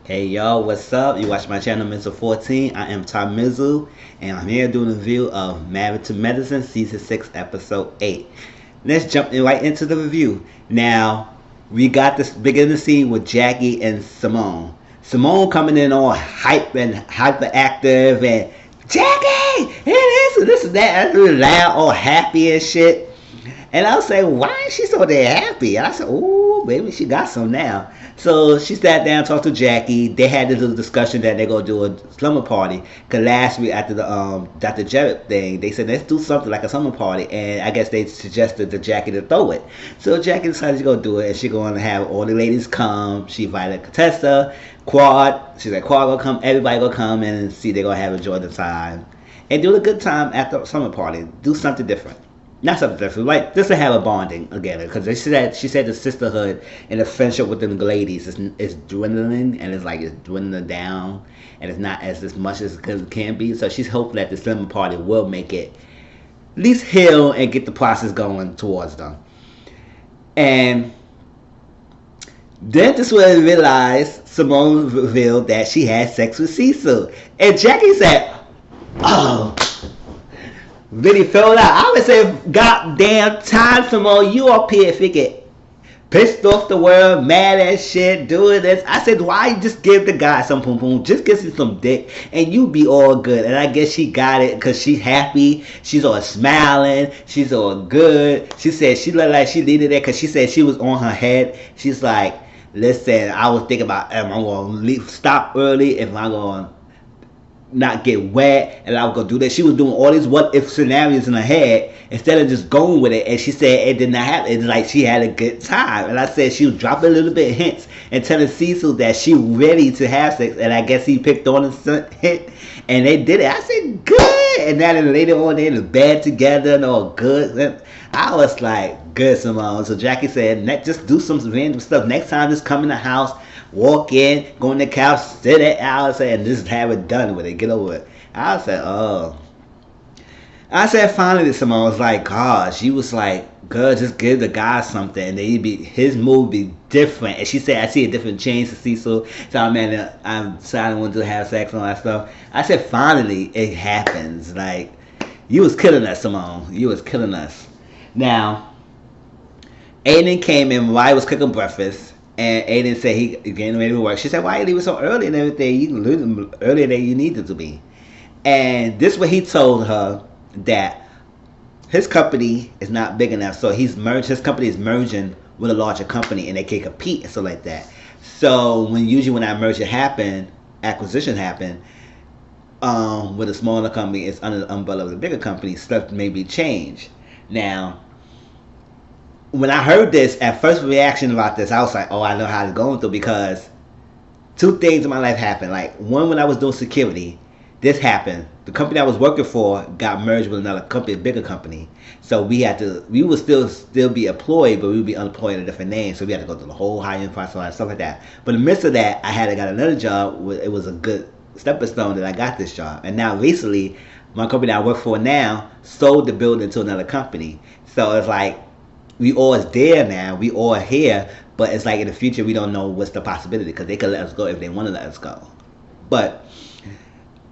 Hey y'all, what's up? You watch my channel Mizzle 14. I am Tom Mizzle, and I'm here doing a review of Married to Medicine Season 6 Episode 8. Let's jump right into the review. Now, we got this beginning the scene with Jackie and Simone. Simone coming in all hype and hyperactive and Jackie! And this and that, really loud, all happy and shit. And I was saying, why is she so damn happy? And I said, oh, maybe she got some now. So she sat down, talked to Jackie. They had this little discussion that they're gonna do a slumber party. Cause last week after the Dr. Jarrett thing, they said let's do something like a slumber party, and I guess they suggested to Jackie to throw it. So Jackie decided to go do it, and she going to have all the ladies come. She invited Contessa, Quad. She's like, Quad gonna come, everybody gonna come and see. They're gonna have enjoy the time and do a good time at the summer party. Do something different. Not something different, like just to have a bonding together. Because she said the sisterhood and the friendship within the ladies is dwindling, and it's dwindling down, and it's not as much as it can be. So she's hoping that the slumber party will make it at least heal and get the process going towards them. And then this was realized Simone revealed that she had sex with Cecil, and Jackie said, "Oh." Really fell out. I would say, goddamn time, Simone, you up here freaking pissed off the world, mad as shit, doing this. I said, why just give the guy some pum pum, just give him some dick, and you be all good. And I guess she got it because she's happy, she's all smiling, she's all good. She said she looked like she needed it because she said she was on her head. She's like, listen, I was thinking about, am I going to stop early, if I'm going to not get wet, and I was gonna do that. She was doing all these what if scenarios in her head instead of just going with it. And she said it did not happen. It's like she had a good time. And I said she was dropping a little bit of hints and telling Cecil that she ready to have sex. And I guess he picked on the hint, and they did it. I said good. And then later on they in the bed together and all good. And I was like, good, Simone. So Jackie said, just do some random stuff. Next time, just come in the house, walk in, go on the couch, sit at Alice, and just have it done with it. Get over it. I said, oh. I said, finally, Simone was like, God, she was like, girl, just give the guy something, and then his mood be different. And she said, I see a different change to Cecil. So I'm deciding when to have sex and all that stuff. I said, finally, it happens. Like, you was killing us, Simone. You was killing us. Now, Aiden came in while I was cooking breakfast. And Aiden said he getting ready to work. She said, why you leaving so early and everything? You leave earlier than you needed to be. And this is what he told her, that his company is not big enough. So his company is merging with a larger company, and they can compete and stuff like that. So usually when that merger happen, acquisition happen, with a smaller company, it's under the umbrella of the bigger company, stuff may be changed. Now, when I heard this, at first reaction about this, I was like, oh, I know how it's going through, because two things in my life happened. Like, one, when I was doing security, this happened. The company I was working for got merged with another company, a bigger company. So we would still be employed, but we would be unemployed in a different name. So we had to go through the whole hiring process and stuff like that. But in the midst of that, I got another job. It was a good stepping stone that I got this job. And now recently, my company I work for now sold the building to another company. So it's like, we all is there now. We all here, but it's like in the future we don't know what's the possibility, because they could let us go if they want to let us go. But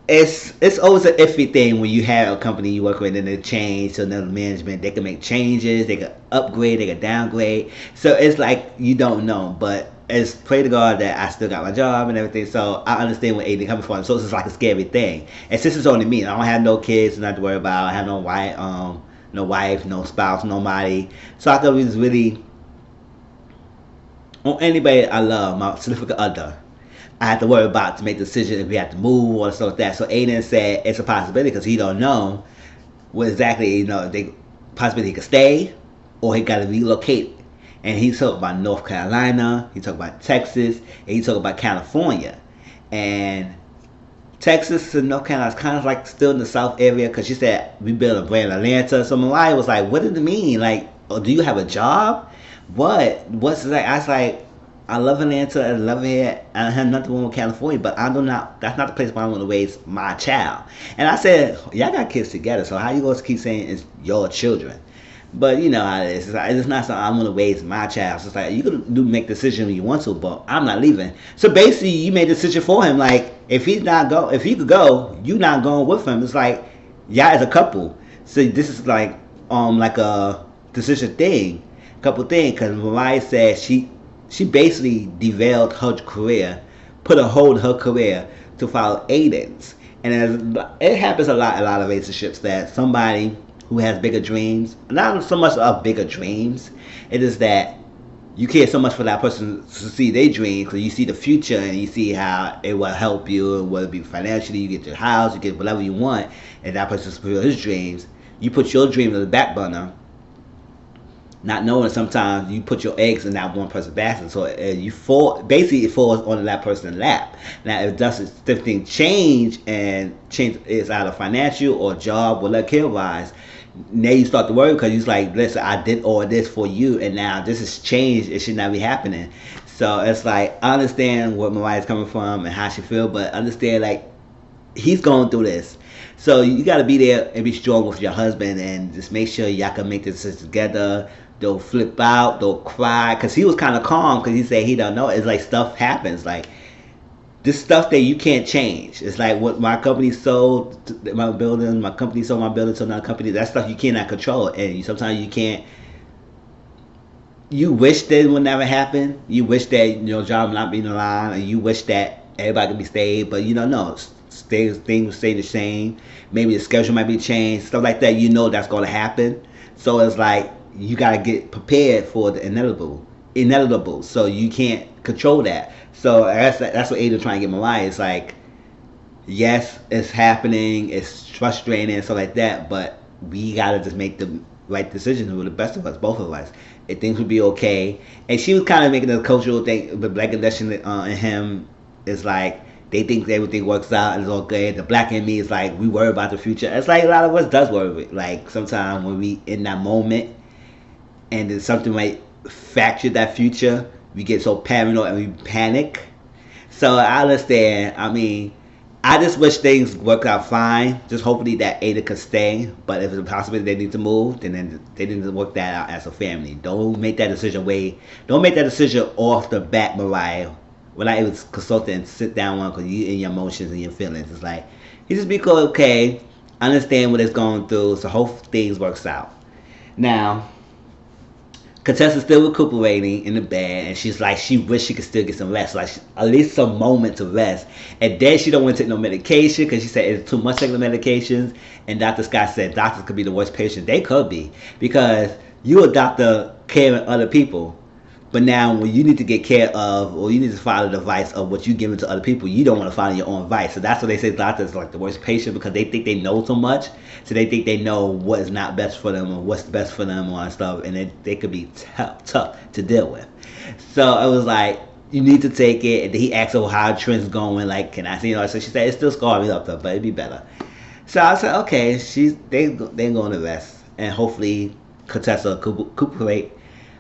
it's always an iffy thing when you have a company you work with and they change to another management. They can make changes, they can upgrade, they can downgrade. So it's like you don't know. But it's pray to God that I still got my job and everything. So I understand where Aiden coming from. So it's just like a scary thing. And since it's only me, I don't have no kids, not to worry about. I have no wife, no spouse, nobody. So I thought it was really on anybody I love, my significant other, I had to worry about to make the decision if we had to move or stuff like that. So Aiden said it's a possibility, because he don't know what exactly, the possibility he could stay or he got to relocate. And he talked about North Carolina, he talked about Texas, and he talked about California. And Texas and North Carolina is kind of like still in the South area, because she said we built a brand in Atlanta. So Mariah was like, what does it mean? Like, oh, do you have a job? What's it like? I was like, I love Atlanta, I love it. I have nothing wrong with California, but that's not the place where I want to raise my child. And I said, y'all got kids together, so how you going to keep saying it's your children? But you know how it is. It's not something I'm gonna raise my child. So it's like you can do make decisions when you want to, but I'm not leaving. So basically, you made a decision for him. Like if he could go, you not going with him. It's like y'all as a couple. So this is like a decision thing, couple thing. Because Mariah said she basically derailed her career, put a hold on her career to follow Aiden's. And it happens a lot of relationships that somebody who has bigger dreams, not so much of bigger dreams, it is that you care so much for that person to see their dreams because you see the future and you see how it will help you, whether it be financially, you get your house, you get whatever you want, and that person fulfill his dreams. You put your dream on the back burner, not knowing sometimes you put your eggs in that one person's basket, so you fall. Basically, it falls on that person's lap. Now, if this thing change and change is either financial or job or like care wise, now you start to worry because you're like, listen, I did all this for you, and now this has changed. It should not be happening. So it's like I understand where Mariah's coming from and how she feel, but understand like he's going through this. So you got to be there and be strong with your husband and just make sure y'all can make this together. Don't flip out, don't cry, because he was kind of calm because he said he don't know. It's like stuff happens, like this stuff that you can't change. It's like what my company sold my building, my company sold my building to another company. That stuff you cannot control, and sometimes you can't. You wish that it would never happen. You wish that your job would not be in the line, and you wish that everybody could be stayed, but no, things stay the same. Maybe the schedule might be changed, stuff like that. You know that's going to happen. So it's like you gotta get prepared for the inevitable. So you can't control that. So that's what Ada trying to get Mariah. It's like, yes, it's happening, it's frustrating and stuff like that, but we gotta just make the right decisions for the best of us, both of us. And things would be okay. And she was kind of making a cultural thing, but Black Connection and him is like they think everything works out and it's okay. The black in me is like we worry about the future. It's like a lot of us does worry. Like sometimes when we in that moment and then something might fracture that future, we get so paranoid and we panic. So I understand. I mean, I just wish things work out fine. Just hopefully that Ada could stay. But if it's a possibility they need to move, then they need to work that out as a family. Don't make that decision Don't make that decision off the bat, Mariah. Without even consulting and sit down one because you in your emotions and your feelings. It's like you just be cool, okay. Understand what it's going through. So hope things works out. Now, Contessa's still recuperating in the bed, and she's like, she wish she could still get some rest, like at least some moment to rest. And then she don't want to take no medication because she said it's too much taking the medications. And Dr. Scott said doctors could be the worst patient. They could be because you a doctor caring other people, but now when you need to get care of or you need to follow the advice of what you giving to other people, you don't want to follow your own advice. So that's what they say doctors are like the worst patient because they think they know so much. So they think they know what is not best for them or what's best for them and stuff. And they could be tough to deal with. So it was like, you need to take it. And then he asked her how Trent's going. Like, can I see her? So she said, it's still scarring up though, but it'd be better. So I said, okay, they going to rest. And hopefully Contessa will recuperate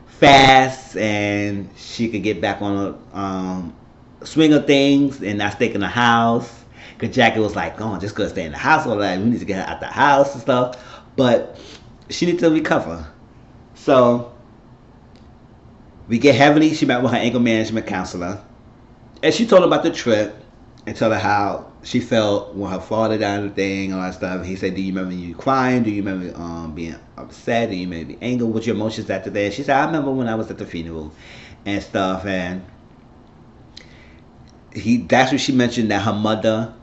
fast and she could get back on the swing of things and not stick in the house. Because Jackie was like, oh, just gonna stay in the house all that. We need to get her out the house and stuff. But she needs to recover. So we get Heavenly. She met with her anger management counselor. And she told her about the trip and told her how she felt when her father died and thing, all that stuff. He said, do you remember you crying? Do you remember being upset? Do you remember being angry? What's your emotions after that? She said, I remember when I was at the funeral and stuff. And that's when she mentioned that her mother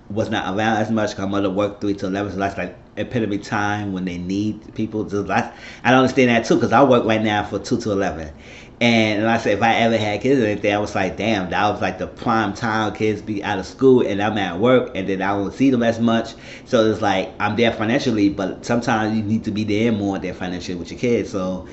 was not around as much. Her mother worked 3 to 11, so that's like epitome time when they need people. I don't understand that too because I work right now for 2 to 11. And I said, if I ever had kids or anything, I was like, damn, that was like the prime time kids be out of school and I'm at work and then I don't see them as much. So it's like, I'm there financially, but sometimes you need to be there more than financially with your kids. So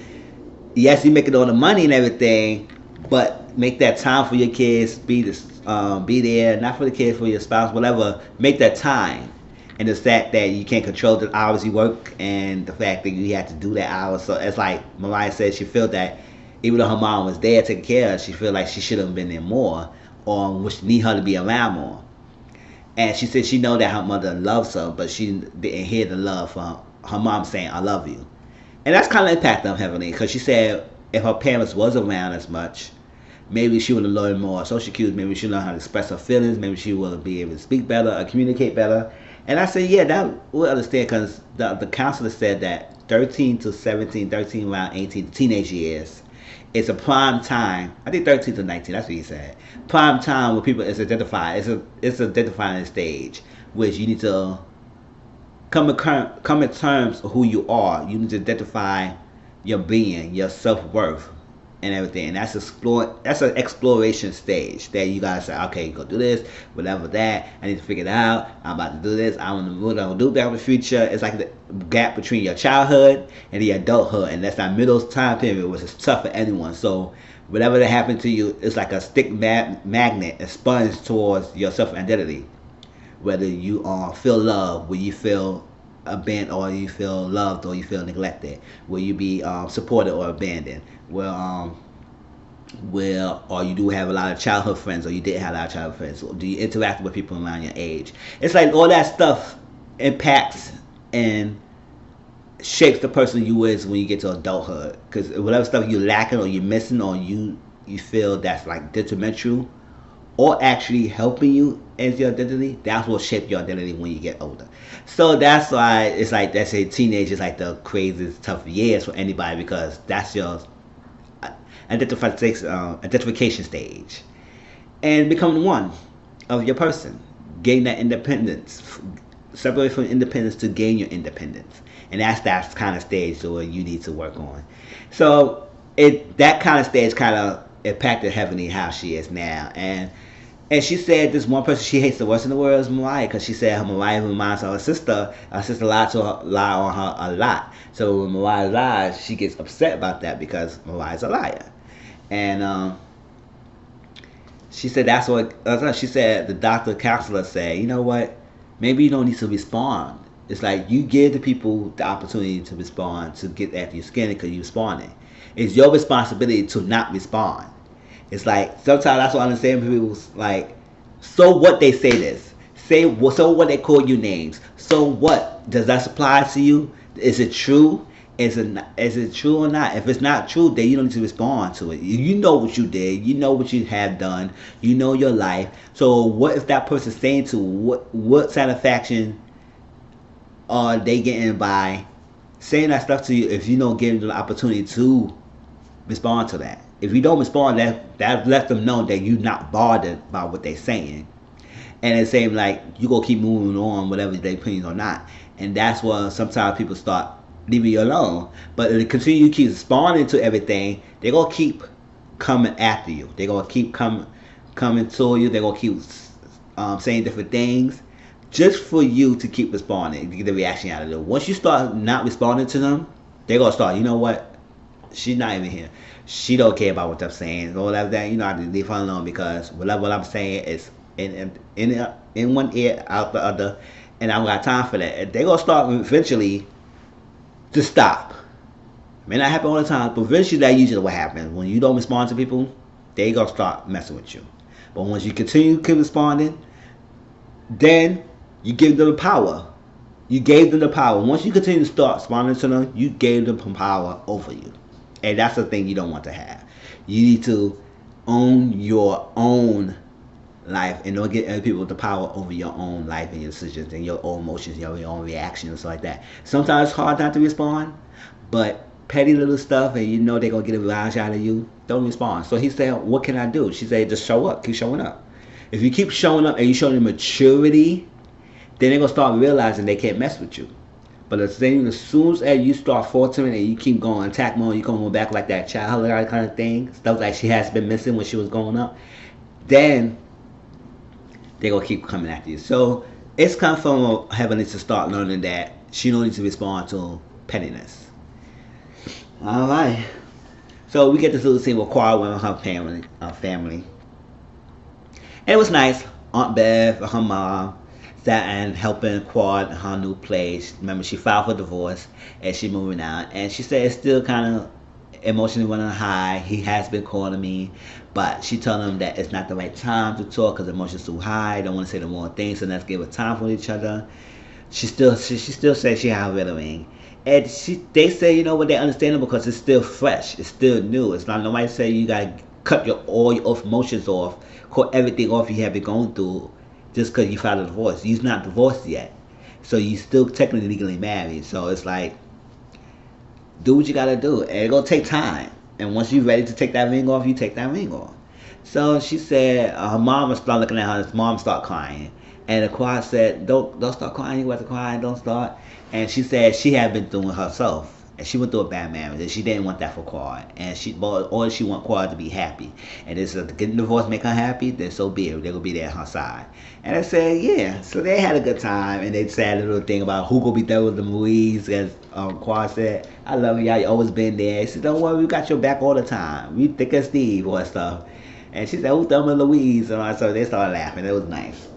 yes, you making all the money and everything, but make that time for your kids, be there, not for the kids, for your spouse, whatever. Make that time. And the fact that you can't control the hours you work and the fact that you have to do that hours. So it's like Mariah said, she felt that even though her mom was there taking care of her, she feel like she should have been there more or would need her to be around more. And she said she know that her mother loves her, but she didn't hear the love from her mom saying, I love you. And that's kind of impacted them heavily because she said if her parents was around as much, maybe she would have learned more social cues. Maybe she would learn how to express her feelings. Maybe she would be able to speak better or communicate better. And I said, yeah, that we'll understand because the counselor said that 13 to 17, 13 around 18, the teenage years, it's a prime time. I think 13 to 19. That's what he said. Prime time where people is identified. It's identifying stage, which you need to come in terms of who you are. You need to identify your being, your self worth, and everything. And that's an exploration stage that you gotta say, okay, go do this, whatever that. I need to figure it out. I'm about to do this. I want to what I'm gonna do back in the future. It's like the gap between your childhood and the adulthood, and that's that middle time period, which is tough for anyone. So whatever that happened to you, it's like a stick magnet, a sponge towards your self identity. Whether you feel love, where you feel abandoned, or you feel loved, or you feel neglected, will you be supported or abandoned? Or you do have a lot of childhood friends, or you didn't have a lot of childhood friends? Or do you interact with people around your age? It's like all that stuff impacts and shapes the person you is when you get to adulthood. Because whatever stuff you're lacking, or you're missing, or you feel that's like detrimental, or actually helping you as your identity, that's what shape your identity when you get older. So that's why it's like they say teenage is like the craziest tough years for anybody, because that's your identification stage, and becoming one of your person, gain that independence, separate from independence to gain your independence, and that's kind of stage where you need to work on. So that kind of stage kind of impacted heavily how she is now. And she said this one person she hates the worst in the world is Mariah, because she said her Mariah reminds her of her sister. Her sister lie on her a lot. So when Mariah lies, she gets upset about that because Mariah's a liar. And she said that's what she said. The doctor counselor said, you know what? Maybe you don't need to respond. It's like you give the people the opportunity to respond, to get after your skin because you're responding. It's your responsibility to not respond. It's like sometimes that's what I understand people's like. So what they say this, so what they call you names. So what does that apply to you? Is it true? Is it true or not? If it's not true, then you don't need to respond to it. You know what you did. You know what you have done. You know your life. So what if that person's saying to what satisfaction are they getting by saying that stuff to you if you don't give them the opportunity to respond to that? If you don't respond, that lets them know that you're not bothered by what they're saying. And it's saying like you gonna keep moving on whatever their opinions or not. And that's why sometimes people start leaving you alone. But if they continue to keep responding to everything, they're gonna keep coming after you. They're gonna keep coming to you. They're gonna keep saying different things just for you to keep responding, to get the reaction out of them. Once you start not responding to them, they're gonna start, you know what? She's not even here. She don't care about what I'm saying. Or whatever that, I have to leave her alone because whatever what I'm saying is in one ear, out the other, and I don't got time for that. They're gonna start eventually to stop. It may not happen all the time, but eventually that usually what happens. When you don't respond to people, they gonna start messing with you. But once you continue to keep responding, then you give them the power. You gave them the power. Once you continue to start responding to them, you gave them power over you. And that's the thing you don't want to have. You need to own your own life and don't get other people the power over your own life and your decisions and your own emotions, your own reactions and stuff like that. Sometimes it's hard not to respond, but petty little stuff and you know they're going to get a rise out of you, don't respond. So he said, what can I do? She said, just show up. Keep showing up. If you keep showing up and you show them maturity, then they're going to start realizing they can't mess with you. But as soon as you start faltering and you keep going attack mode, you come back like that childhood kind of thing, stuff like she has been missing when she was growing up, then they're going to keep coming after you. So it's come from having to start learning that she don't need to respond to pettiness. Alright. So we get this little scene with Quad with her family. And it was nice. Aunt Bev, her mom, sat and helping Quad in her new place. Remember, she filed for divorce and she moving out. And she said it's still kind of emotionally running high. He has been calling me, but she told him that it's not the right time to talk because emotions too high. Don't want to say the wrong things, so let's give it time for each other. She still says she has a ring, And they say, you know what, they understand it because it's still fresh, it's still new. It's not nobody say you gotta cut all your emotions off, cut everything off you have been going through, just because you filed a divorce. You're not divorced yet, so you still technically legally married. So it's like, do what you gotta do, and it's gonna take time. And once you're ready to take that ring off, you take that ring off. So she said her mom was start looking at her. His mom start crying, and the choir said, "Don't start crying. You got to cry. Don't start." And she said she had been through it herself, and she went through a bad marriage, and she didn't want that for Quad. And all she want Quad to be happy. And this getting divorced make her happy, then so be it. They will be there on her side. And I said, yeah. So they had a good time, and they said a little thing about who gonna be there with the Louise, as Quad said, "I love you. You always been there." He said, "Don't worry, we got your back all the time. We thick as Steve or stuff." And she said, "Who's Thelma and Louise?" And so they started laughing. It was nice.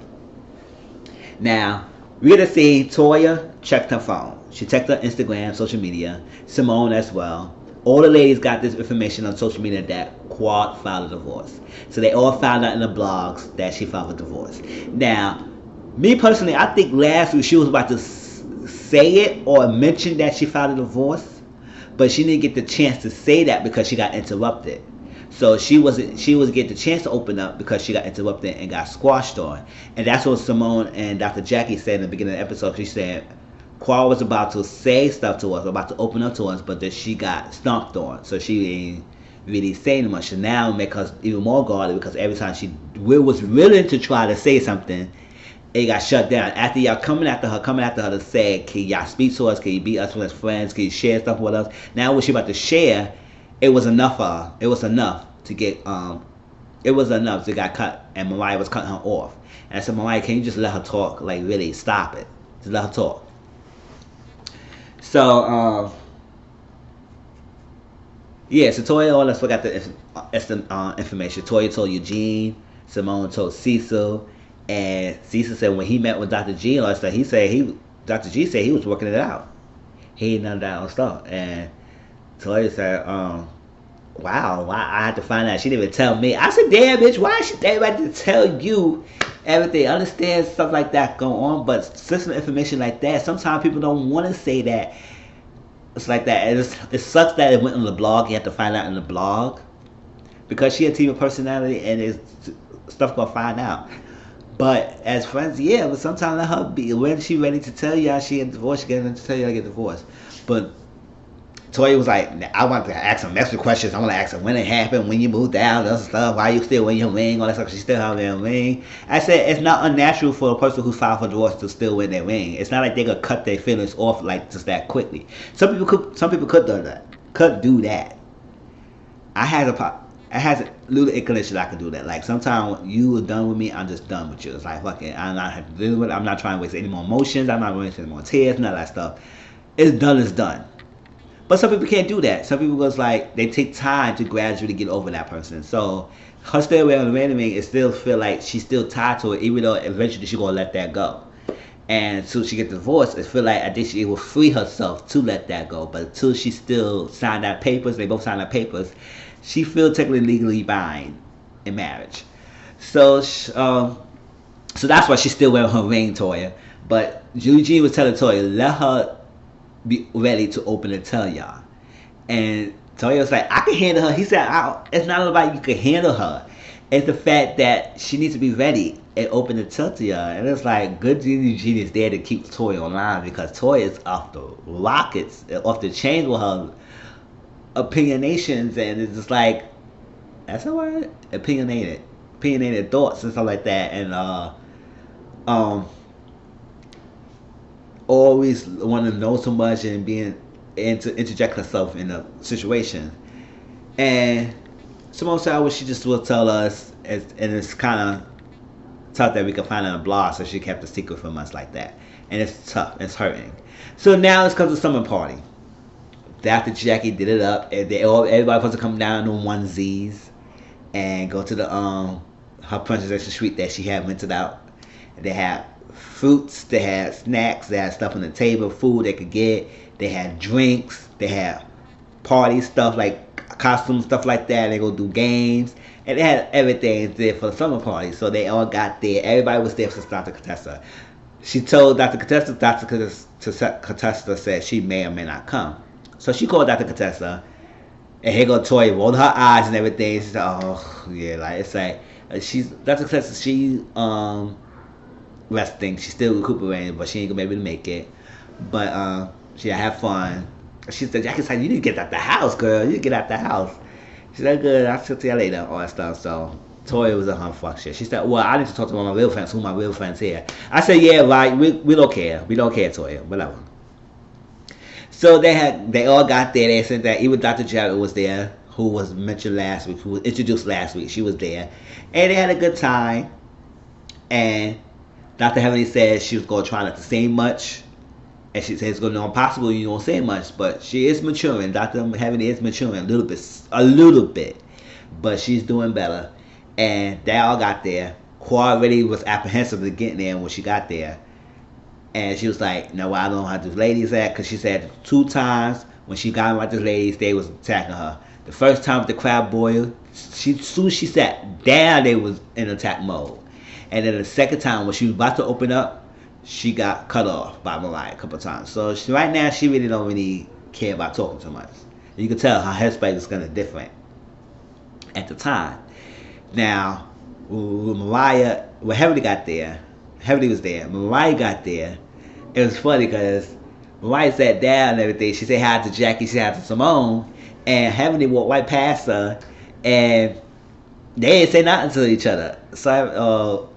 Now, we're going to see Toya checked her phone. She checked her Instagram, social media. Simone as well. All the ladies got this information on social media that Quad filed a divorce. So they all found out in the blogs that she filed a divorce. Now, me personally, I think last week she was about to say it or mention that she filed a divorce. But she didn't get the chance to say that because she got interrupted. So she was getting the chance to open up because she got interrupted and got squashed on. And that's what Simone and Dr. Jackie said in the beginning of the episode. She said Qual was about to say stuff to us, about to open up to us, but then she got stomped on. So she ain't really saying much. So now make us even more guarded because every time she was willing to try to say something, it got shut down. After y'all coming after her to say, can y'all speak to us? Can you be us as friends? Can you share stuff with us? Now what she about to share, it was enough for her. It was enough to get it was enough to get cut, and Mariah was cutting her off. And I said, Mariah, can you just let her talk? Like, really stop it. Just let her talk. So yeah, so Toya, all us forgot the information. Toya told Eugene, Simone told Cecil, and Cecil said when he met with Dr. G and all that stuff, Dr. G said he was working it out. He ain't none of that on stuff. And Toya said, wow, why I had to find out. She didn't even tell me. I said, damn, bitch, why should everybody tell you everything? I understand stuff like that go on, but sensitive information like that, sometimes people don't want to say that. It's like that. And it sucks that it went on the blog. You have to find out in the blog. Because she a TV personality and it's stuff gonna find out. But as friends, yeah, but sometimes let her be. When she ready to tell y'all she get divorced, she getting to tell y'all get divorced. But Toya was like, I want to ask some extra questions. I want to ask her when it happened, when you moved down, that stuff, why you still wearing your ring, all that stuff. She still have their ring. I said it's not unnatural for a person who's filed for divorce to still wear their ring. It's not like they gonna cut their feelings off like just that quickly. Some people could do that. Could do that. I had a little inclination I could do that. Like sometimes you are done with me, I'm just done with you. It's like fucking, I'm not trying to waste any more emotions. I'm not wasting any more tears, none of that stuff. It's done. It's done. But some people can't do that. Some people goes like they take time to gradually get over that person. So her still wearing the ring, it still feel like she's still tied to it, even though eventually she's gonna let that go. And until she gets divorced, it feel like I think she will free herself to let that go. But until she still signed that papers, they both signed that papers, she feel technically legally bound in marriage. So so that's why she's still wearing her ring, Toya. But Eugene was telling Toya, let her be ready to open and tell y'all. And Toya was like, I can handle her. He said, it's not about you can handle her. It's the fact that she needs to be ready and open and tell to y'all. And it's like, good Eugene is there to keep Toya online because Toya is off the rockets, off the chain with her opinionations, and it's just like, that's a word? Opinionated thoughts and stuff like that. And always want to know so much and to interject herself in a situation. And Simone said what she just will tell us, and it's kind of tough that we can find it on a blog, so she kept the secret from us like that. And it's tough, it's hurting. So now let's come to the summer party. Dr. Jackie did it up, and everybody supposed to come down on onesies and go to the her presentation suite that she had rented out. They had fruits, they had snacks, they had stuff on the table, food they could get, they had drinks, they had party stuff like costumes, stuff like that. They go do games, and they had everything there for the summer party. So they all got there. Everybody was there for Santa Contessa. she told Dr. Contessa. Contessa said she may or may not come. So she called Dr. Contessa, and here go Toya rolled her eyes and everything. She said, "Oh yeah, like it's like she's Dr. Contessa. She resting. She's still recuperating, but she ain't gonna be able to make it. But she have fun. She said, Jackie said, you need to get out the house, girl. You need to get out the house. She said, good, I'll talk to you later, all that stuff. So Toya was a hump fuck shit. She said, well, I need to talk to one of my real friends, who my real friends here. I said, yeah, right, we don't care. We don't care, Toya, whatever. So they all got there. They said that even Dr. Jarrett was there, who was mentioned last week, who was introduced last week. She was there. And they had a good time. And Dr. Heavenly said she was going to try not to say much. And she said it's going to be impossible, you don't say much. But she is maturing. Dr. Heavenly is maturing a little bit. But she's doing better. And they all got there. Quad already was apprehensive to getting there when she got there. And she was like, no, I don't know how these ladies at. Because she said 2 times when she got with these ladies, they was attacking her. The first time with the crab boil, as soon as she sat down, they was in attack mode. And then the second time when she was about to open up, she got cut off by Mariah a couple of times. So right now, she really don't really care about talking too much. You can tell her headspace is kind of different at the time. Now, when Mariah, when Heavenly got there, Heavenly was there. Mariah got there. It was funny because Mariah sat down and everything. She said hi to Jackie. She said hi to Simone. And Heavenly walked right past her. And they didn't say nothing to each other. So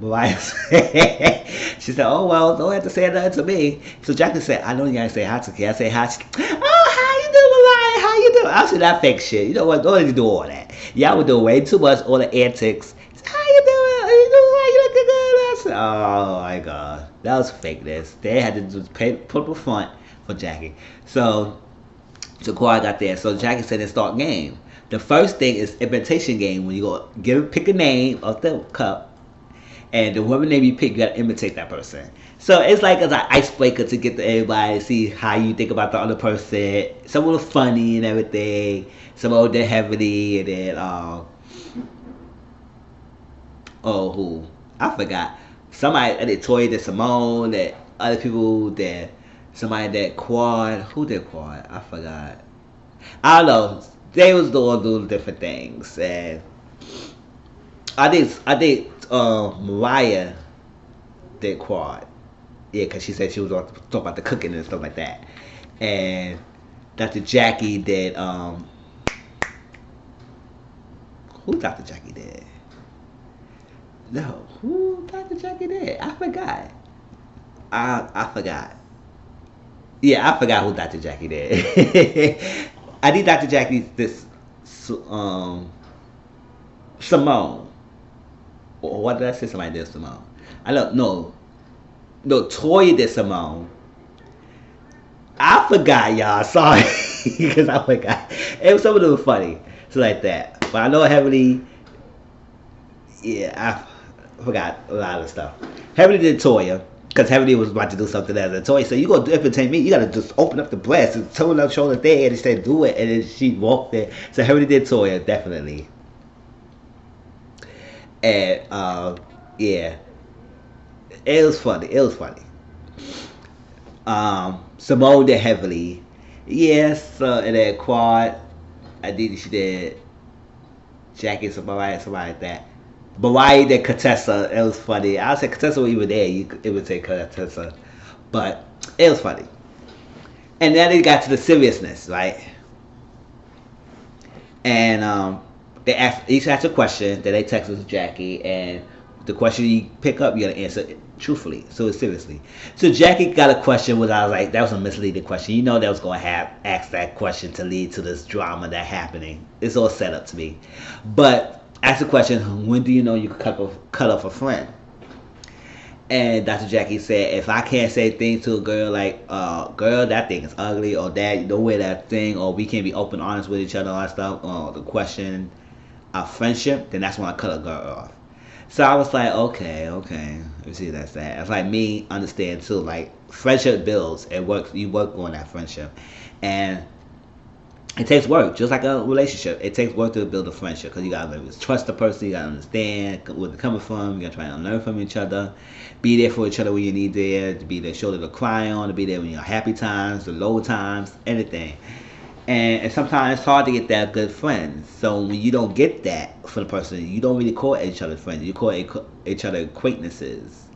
Mariah said, she said, oh, well, don't have to say nothing to me. So Jackie said, I know you gotta say hi to Kay. I say hi. Oh, how you doing, Mariah? How you doing? I said, that fake shit. You know what? Don't need to do all that. Y'all were doing way too much, all the antics. How you doing? How you doing? You looking good? I said, oh my God. That was fakeness. They had to just put up a front for Jackie. So Kawhi got there. So Jackie said, let's start game. The first thing is imitation game. When you go pick a name of the cup, and the whoever name you pick, you gotta imitate that person. So it's like as an icebreaker to get to everybody, see how you think about the other person. Some of them funny and everything. Some of them heavily, and then who I forgot. Somebody that Toya, that Simone, that other people, that somebody that Quad. Who did Quad? I forgot. I don't know. They was doing different things, and I think Mariah did Quad. Yeah, because she said she was talking about the cooking and stuff like that. And Dr. Jackie did who Dr. Jackie did? No, who Dr. Jackie did? I forgot. I forgot. Yeah, I forgot who Dr. Jackie did. I think Dr. Jackie this Simone. Or what did I say? Somebody did Simone. I don't know. No, Toya did Simone. I forgot, y'all. Sorry, because I forgot. And some of them were funny, so like that. But I know Heavenly. Yeah, I forgot a lot of stuff. Heavenly did Toya. Because Heavenly was about to do something as a toy. So you gonna entertain me, you gotta just open up the breast and tone up shoulder there and say do it, and then she walked there. So Heavenly did Toya, definitely. And yeah. It was funny. Simone did Heavily. Yes, and then Quad. I think she did Jackie, somebody like that. But why did Contessa? It was funny. I said Contessa was even there. It would say Contessa, but it was funny. And then they got to the seriousness, right? And they each asked a question that they texted to Jackie, and the question you pick up, you gotta answer it truthfully, so seriously. So Jackie got a question where I was like, that was a misleading question. You know, that was gonna ask that question to lead to this drama that happening. It's all set up to me, but. Ask the question, when do you know you could cut off a friend? And Dr. Jackie said, if I can't say things to a girl like, girl, that thing is ugly, or dad, you don't wear that thing, or we can't be open, honest with each other, all that stuff, or the question of friendship, then that's when I cut a girl off. So I was like, okay. You see, that's that. It's like me understand too, like friendship builds, it works, you work on that friendship. And It takes work, just like a relationship. It takes work to build a friendship because you gotta trust the person, you gotta understand where they're coming from, you gotta try and learn from each other, be there for each other when you need there, to be the shoulder to cry on, to be there when you're happy times, the low times, anything. And sometimes it's hard to get that good friends. So when you don't get that from the person, you don't really call each other friends. You call each other acquaintances.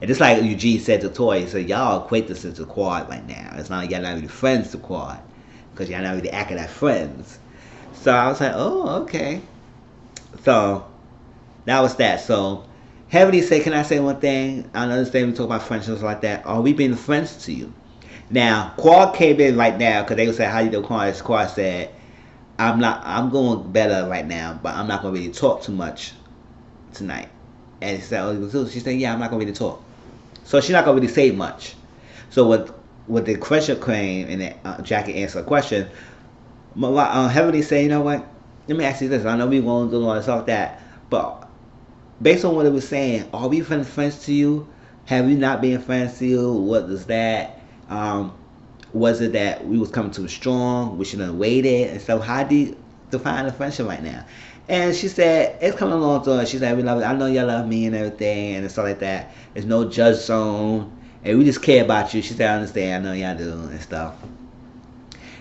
And just like Eugene said to Toy, he said, y'all acquaintances to Quad right now. It's not like y'all not really friends to Quad. Because y'all not really acting like friends. So I was like, oh, okay. So that was that. So Heavenly said, can I say one thing? I understand we talk about friendships like that. Are we being friends to you? Now, Quad came in right now because they would say, how you doing, Quad? Quad said, I'm going better right now, but I'm not going to really talk too much tonight. And he said, oh, she said, yeah, I'm not going to really talk. So she's not going to really say much. So with the question came and Jackie answered a question, Heavenly said, you know what? Let me ask you this. I know we won't do all this off that, but based on what it was saying, are we friends to you? Have we not been friends to you? What is that? Was it that we was coming too strong? We should have waited? And so how do you define a friendship right now? And she said, it's coming along to her. She said, we love it. I know y'all love me and everything and stuff like that. There's no judge zone. And we just care about you. She said, I understand. I know y'all do and stuff.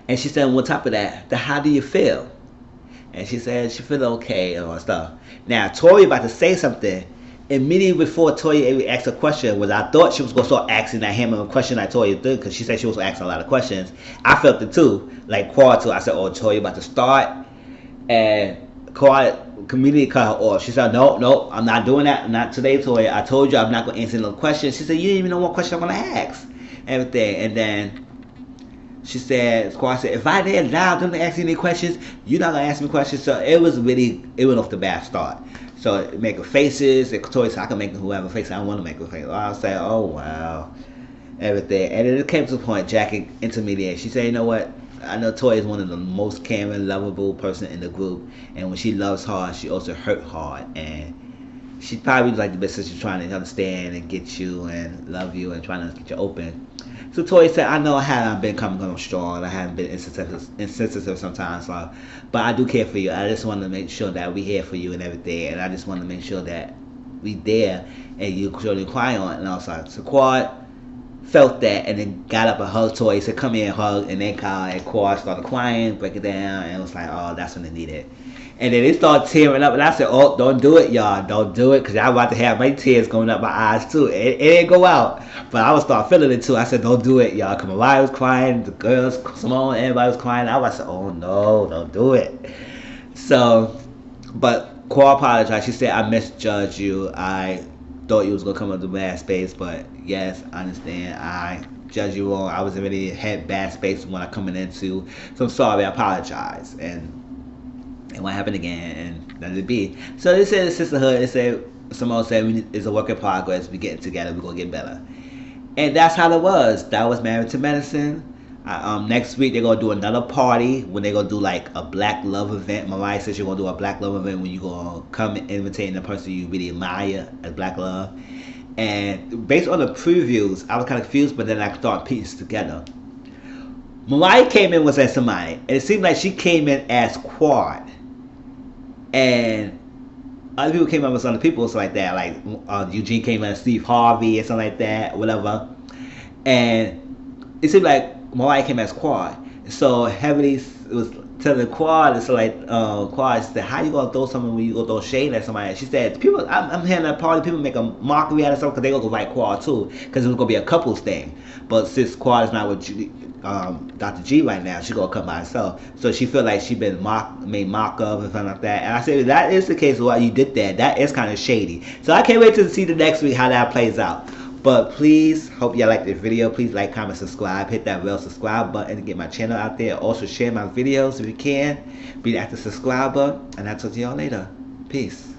And she said, on top of that, how do you feel? And she said, she feel okay and all stuff. Now, Tori about to say something. Immediately before Tori asked a question, was I thought she was going to start asking that hammer a question like Tori did, because she said she was asking a lot of questions. I felt it too, like Quad too. I said, oh, Tori about to start. And Quad immediately cut her off. She said, no, I'm not doing that. Not today, Tori. I told you I'm not going to answer no questions. She said, you didn't even know what question I'm going to ask. Everything. And then she said, Quad said, if I didn't allow them to ask you any questions, you're not going to ask me questions. So it went off the bad start. So making faces, and Tori said, I can make whoever face I want to make a face. I was saying, oh, wow. Everything. And then it came to the point, Jackie intermediate. She said, you know what? I know Tori is one of the most caring, lovable person in the group. And when she loves hard, she also hurt hard. And she probably like the best sister trying to understand and get you and love you and trying to get you open. So Tori said, I know I haven't been coming on strong. I haven't been insensitive sometimes. So, but I do care for you. I just want to make sure that we're here for you and everything. And I just want to make sure that we there and you surely cry on. And also, so Quad felt that and then got up and hugged Tori. He said, come here and hug. And then Quad started crying, break it down. And it was like, oh, that's when they need it. And then it started tearing up, and I said, oh, don't do it, y'all. Don't do it, because I'm about to have my tears going up my eyes, too. It didn't go out, but I would start feeling it, too. I said, don't do it, y'all. Because Mariah was crying, the girls, Simone, everybody was crying. I was like, oh, no, don't do it. So, but Cora apologized. She said, I misjudged you. I thought you was going to come into bad space, but yes, I understand. I judged you wrong. I was already had bad space when I coming into. So I'm sorry, I apologize. And what happened again, and let it be. So they said sisterhood. They said Simone said it's a work in progress. We getting together. We're gonna get better, and that's how it was. That was Married to Medicine. Next week they're gonna do another party when they're gonna do like a Black Love event. Mariah says you're gonna do a Black Love event when you gonna come and imitate the person you really admire as Black Love. And based on the previews, I was kind of confused, but then I started piecing together. Mariah came in was as somebody, and it seemed like she came in as Quad. And other people came up with other people, so like that, like Eugene came in as Steve Harvey and something like that, whatever. And it seemed like Mariah came as Quad. So Heavenly was telling Quad, it's like Quad said, "How you gonna throw something when you gonna throw shade at somebody?" She said, "People, I'm hearing that party. People make a mockery out of something because they gonna go like Quad too, because it was gonna be a couples thing. But since Quad is not with Dr. G right now, she gonna come by herself. So she feel like she been made mock of and something like that. And I said, if that is the case, why you did that? That is kind of shady. So I can't wait to see the next week how that plays out. But please, hope y'all like this video. Please like, comment, subscribe. Hit that bell subscribe button to get my channel out there. Also share my videos if you can. Be the active subscriber. And I'll talk to y'all later. Peace.